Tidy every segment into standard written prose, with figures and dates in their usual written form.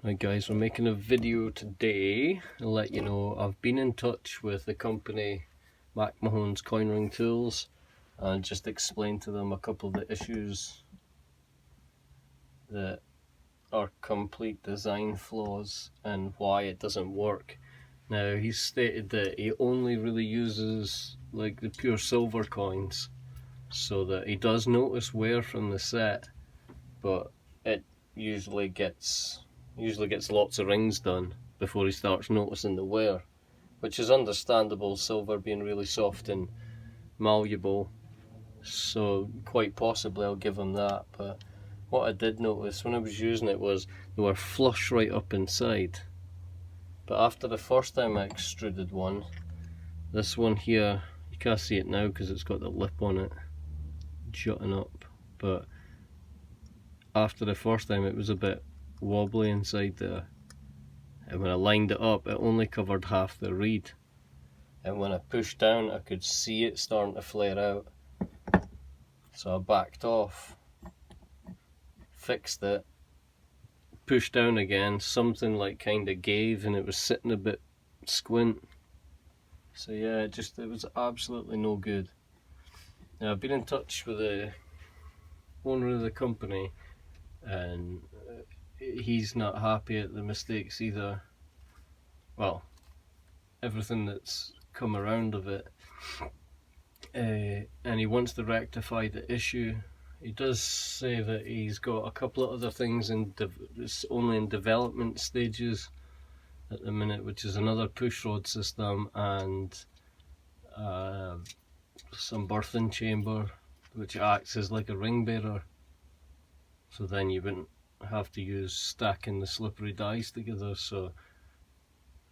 Right guys, we're making a video today to let you know I've been in touch with the company McMahon's coin ring tools and just explained to them a couple of the issues that are complete design flaws and why it doesn't work. Now he's stated that he only really uses like the pure silver coins, so that he does notice wear from the set, but it usually gets lots of rings done before he starts noticing the wear, which is understandable, silver being really soft and malleable, so quite possibly I'll give him that. But what I did notice when I was using it was they were flush right up inside, but after the first time I extruded one, this one here, you can't see it now because it's got the lip on it jutting up, but after the first time it was a bit wobbly inside there, and when I lined it up it only covered half the reed, and when I pushed down I could see it starting to flare out, so I backed off, fixed it, pushed down again, something like kinda gave and it was sitting a bit squint. So yeah, it was absolutely no good. Now I've been in touch with the owner of the company and he's not happy at the mistakes either. Well, everything that's come around of it, and he wants to rectify the issue. He does say that he's got a couple of other things it's only in development stages at the minute, which is another push rod system and some birthing chamber which acts as like a ring bearer, so then you wouldn't have to use stacking the slippery dies together, so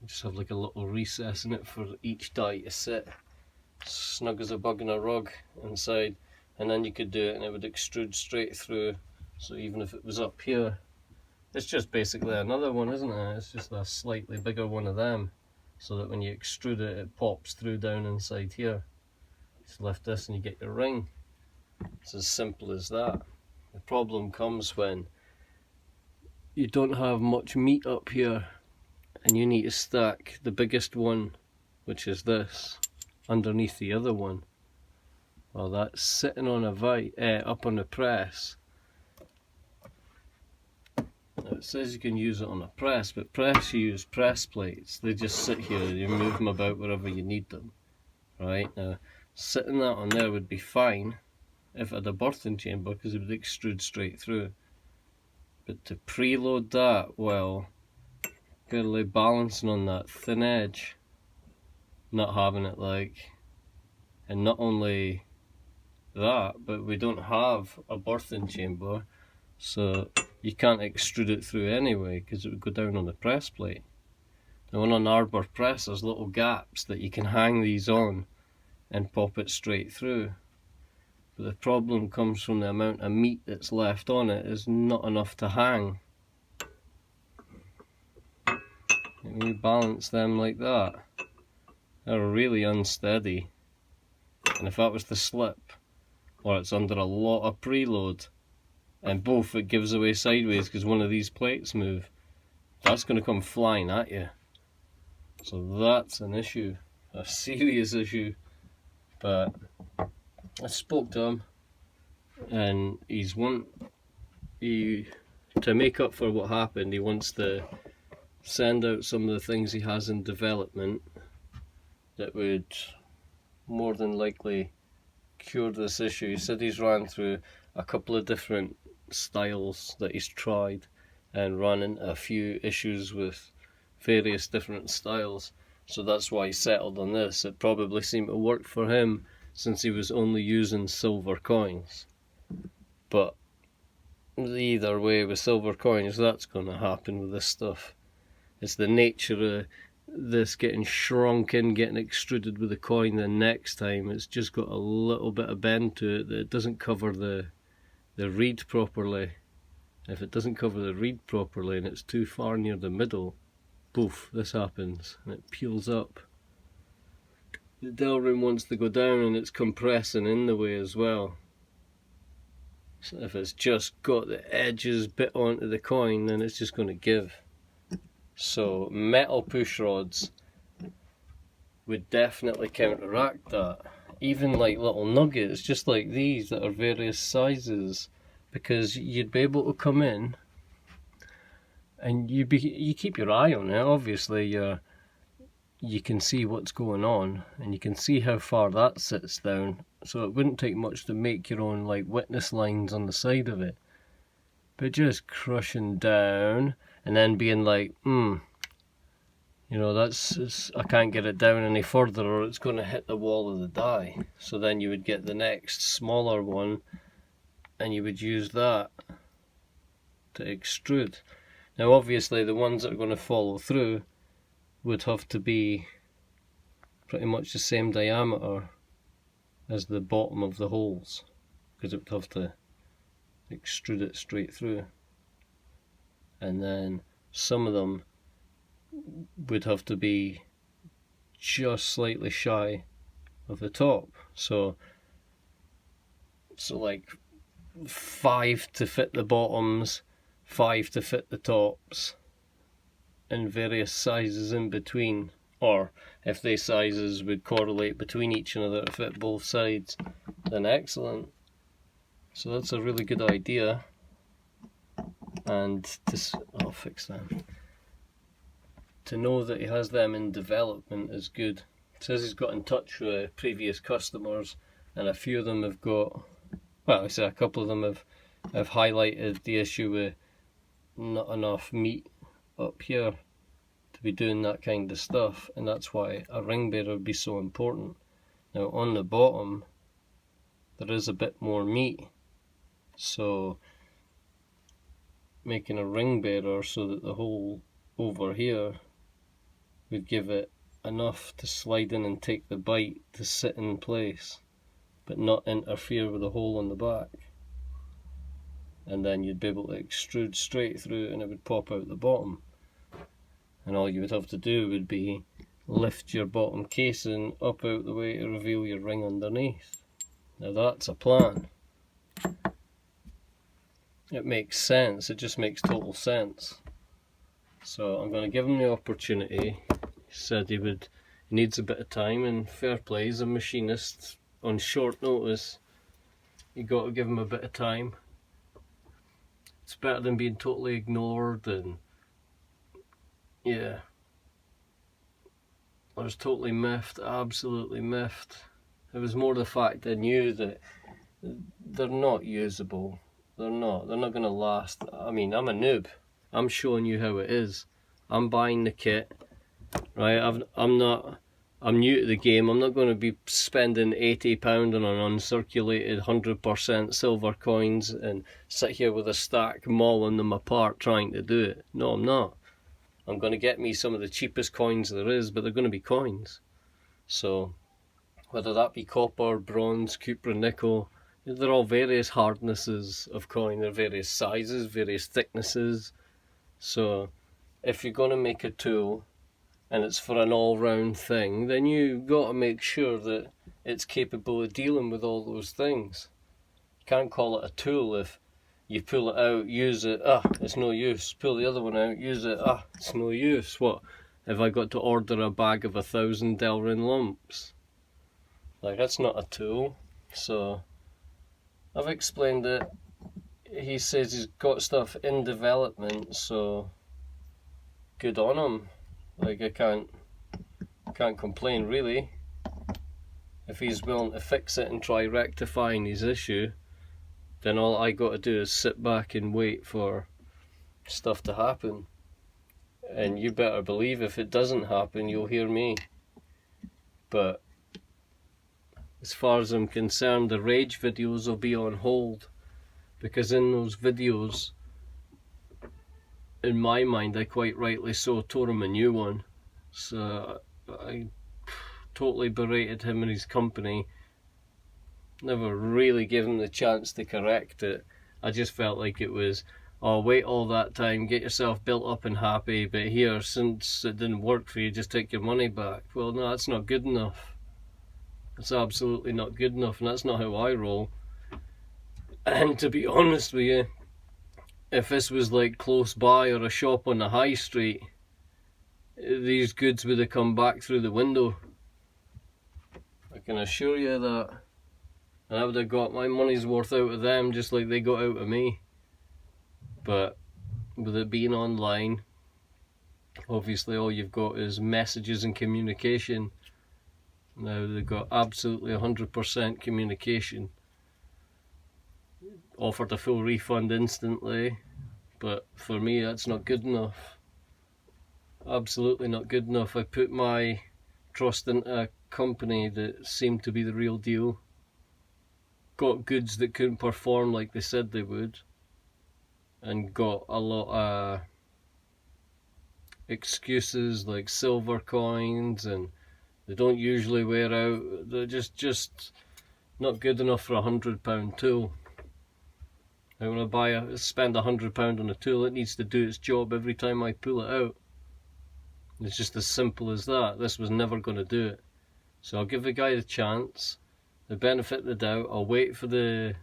you just have like a little recess in it for each die to sit snug as a bug in a rug inside, and then you could do it and it would extrude straight through. So even if it was up here, it's just basically another one, isn't it? It's just a slightly bigger one of them, so that when you extrude it, it pops through down inside here. Just lift this and you get your ring. It's as simple as that. The problem comes when you don't have much meat up here and you need to stack the biggest one, which is this, underneath the other one. Well, that's sitting on a up on the press. Now it says you can use it on a press, but you use press plates. They just sit here, you move them about wherever you need them. Right, now sitting that on there would be fine if it had a birthing chamber, because it would extrude straight through. But to preload that, well, gotta lay balancing on that thin edge, not having it like, and not only that, but we don't have a birthing chamber, so you can't extrude it through anyway because it would go down on the press plate. Now on an arbor press there's little gaps that you can hang these on and pop it straight through, but the problem comes from the amount of meat that's left on it is not enough to hang. When you balance them like that, they're really unsteady, and if that was to slip, or it's under a lot of preload, and both it gives away sideways because one of these plates move, that's going to come flying at you. So that's an issue, a serious issue. But I spoke to him and to make up for what happened, he wants to send out some of the things he has in development that would more than likely cure this issue. He said he's ran through a couple of different styles that he's tried and run into a few issues with various different styles, so that's why he settled on this. It probably seemed to work for him since he was only using silver coins, but either way with silver coins that's going to happen with this stuff. It's the nature of this getting shrunken, getting extruded with a coin, then next time it's just got a little bit of bend to it that it doesn't cover the reed properly. If it doesn't cover the reed properly and it's too far near the middle, poof, this happens and it peels up. The delrim wants to go down and it's compressing in the way as well. So if it's just got the edges bit onto the coin, then it's just going to give. So metal push rods would definitely counteract that. Even like little nuggets, just like these that are various sizes, because you'd be able to come in and you keep your eye on it. Obviously, you can see what's going on and you can see how far that sits down. So it wouldn't take much to make your own like witness lines on the side of it. But just crushing down and then being like, you know, I can't get it down any further or it's going to hit the wall of the die. So then you would get the next smaller one and you would use that to extrude. Now obviously the ones that are going to follow through would have to be pretty much the same diameter as the bottom of the holes, because it would have to extrude it straight through. And then some of them would have to be just slightly shy of the top, so like 5 to fit the bottoms, 5 to fit the tops, and various sizes in between, or if the sizes would correlate between each other to fit both sides, then excellent. So that's a really good idea. And I'll fix that. To know that he has them in development is good. It says he's got in touch with previous customers, and a few of them have got, well, I say a couple of them have highlighted the issue with not enough meat up here to be doing that kind of stuff, and that's why a ring bearer would be so important. Now on the bottom there is a bit more meat, so making a ring bearer so that the hole over here would give it enough to slide in and take the bite to sit in place but not interfere with the hole on the back, and then you'd be able to extrude straight through and it would pop out the bottom, and all you would have to do would be lift your bottom casing up out the way to reveal your ring underneath. Now that's a plan. It makes sense, it just makes total sense. So I'm going to give him the opportunity. He said he needs a bit of time, and fair play, he's a machinist on short notice. You got to give him a bit of time. It's better than being totally ignored, and yeah, I was totally miffed, absolutely miffed. It was more the fact I knew that they're not usable. They're not going to last. I mean, I'm a noob. I'm showing you how it is. I'm buying the kit, right? I'm new to the game. I'm not going to be spending £80 on an uncirculated 100% silver coins and sit here with a stack mauling them apart trying to do it. No, I'm not. I'm going to get me some of the cheapest coins there is, but they're going to be coins. So whether that be copper, bronze, cupra, nickel, they're all various hardnesses of coin. They're various sizes, various thicknesses. So if you're going to make a tool and it's for an all-round thing, then you've got to make sure that it's capable of dealing with all those things. You can't call it a tool if you pull it out, use it, it's no use. Pull the other one out, use it, it's no use. What, have I got to order a bag of 1,000 Delrin lumps? Like, that's not a tool. So I've explained it. He says he's got stuff in development, so good on him. Like, I can't complain really. If he's willing to fix it and try rectifying his issue, then all I got to do is sit back and wait for stuff to happen. And you better believe if it doesn't happen, you'll hear me. But as far as I'm concerned, the rage videos will be on hold, because in those videos, in my mind, I quite rightly so tore him a new one. So I totally berated him and his company. Never really gave him the chance to correct it. I just felt like it was, oh, wait all that time, get yourself built up and happy, but here, since it didn't work for you, just take your money back. Well, no, that's not good enough. It's absolutely not good enough, and that's not how I roll. And to be honest with you, if this was like close by or a shop on the high street, these goods would have come back through the window. I can assure you that. And I would have got my money's worth out of them just like they got out of me. But with it being online, obviously all you've got is messages and communication. Now they've got absolutely 100% communication. Offered a full refund instantly, but for me that's not good enough. Absolutely not good enough. I put my trust into a company that seemed to be the real deal. Got goods that couldn't perform like they said they would, and got a lot of excuses like silver coins, and they don't usually wear out. They're just not good enough for £100 tool. Now when I spend £100 on a tool, it needs to do its job every time I pull it out. It's just as simple as that. This was never going to do it. So I'll give the guy the chance, the benefit of the doubt. I'll wait for the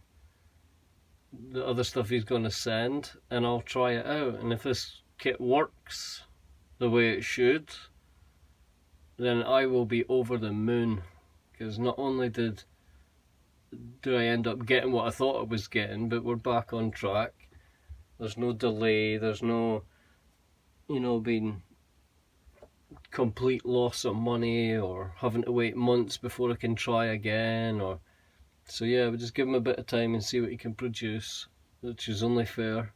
other stuff he's going to send, and I'll try it out. And if this kit works the way it should, then I will be over the moon. Because not only do I end up getting what I thought I was getting, but we're back on track. There's no delay, there's no, being complete loss of money or having to wait months before I can try again. So yeah, we just give him a bit of time and see what he can produce, which is only fair.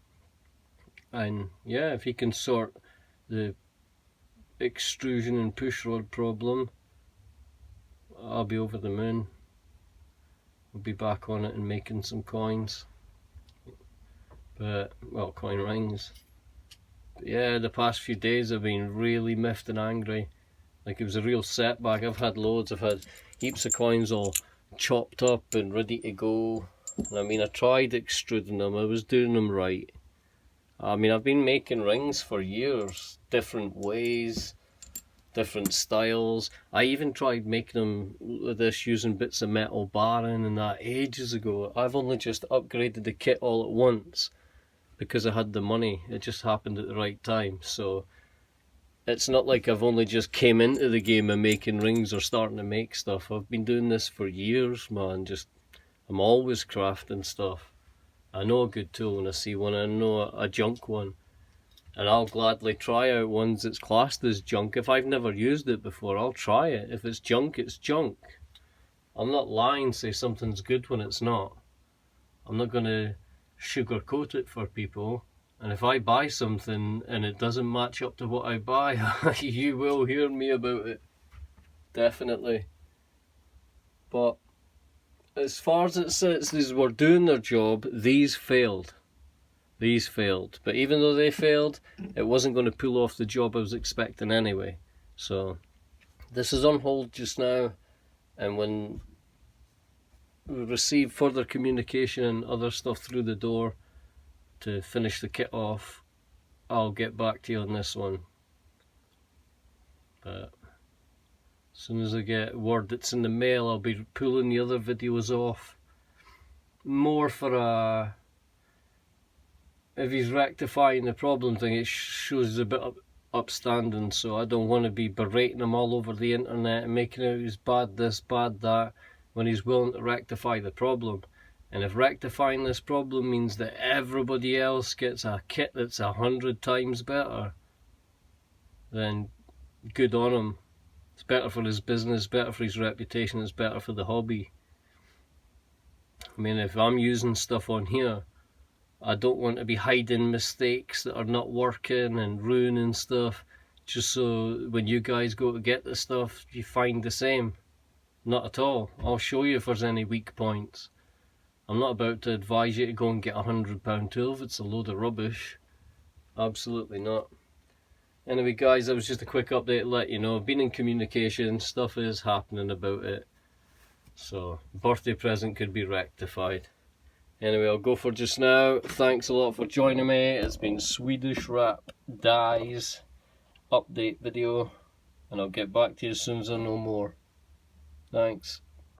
And yeah, if he can sort the extrusion and push rod problem, I'll be over the moon. We'll be back on it and making some coins. Well, coin rings. But yeah, the past few days I've been really miffed and angry. Like, it was a real setback. I've had loads, I've had heaps of coins all chopped up and ready to go. And I mean, I tried extruding them, I was doing them right. I mean, I've been making rings for years, different ways, different styles. I even tried making them with this using bits of metal barring and that ages ago. I've only just upgraded the kit all at once because I had the money. It just happened at the right time. So it's not like I've only just came into the game of making rings or starting to make stuff. I've been doing this for years, man. I'm always crafting stuff. I know a good tool when I see one, I know a junk one. And I'll gladly try out ones that's classed as junk. If I've never used it before, I'll try it. If it's junk, it's junk. I'm not lying, say something's good when it's not. I'm not going to sugarcoat it for people. And if I buy something and it doesn't match up to what I buy, you will hear me about it. Definitely. But as far as it says these were doing their job, these failed. These failed. But even though they failed, it wasn't going to pull off the job I was expecting anyway. So this is on hold just now, and when we receive further communication and other stuff through the door to finish the kit off, I'll get back to you on this one. But as soon as I get word that's in the mail, I'll be pulling the other videos off. More for a... If he's rectifying the problem thing, it shows he's a bit upstanding, so I don't want to be berating him all over the internet and making out he's bad this, bad that, when he's willing to rectify the problem. And if rectifying this problem means that everybody else gets a kit that's 100 times better, then good on him. It's better for his business, better for his reputation, it's better for the hobby. I mean, if I'm using stuff on here, I don't want to be hiding mistakes that are not working and ruining stuff, just so when you guys go to get the stuff, you find the same. Not at all. I'll show you if there's any weak points. I'm not about to advise you to go and get a £100 tool if it's a load of rubbish. Absolutely not. Anyway guys, that was just a quick update to let you know. I've been in communication, stuff is happening about it. So, birthday present could be rectified. Anyway, I'll go for just now. Thanks a lot for joining me. It's been Swedish Rap Dies update video, and I'll get back to you as soon as I know more. Thanks.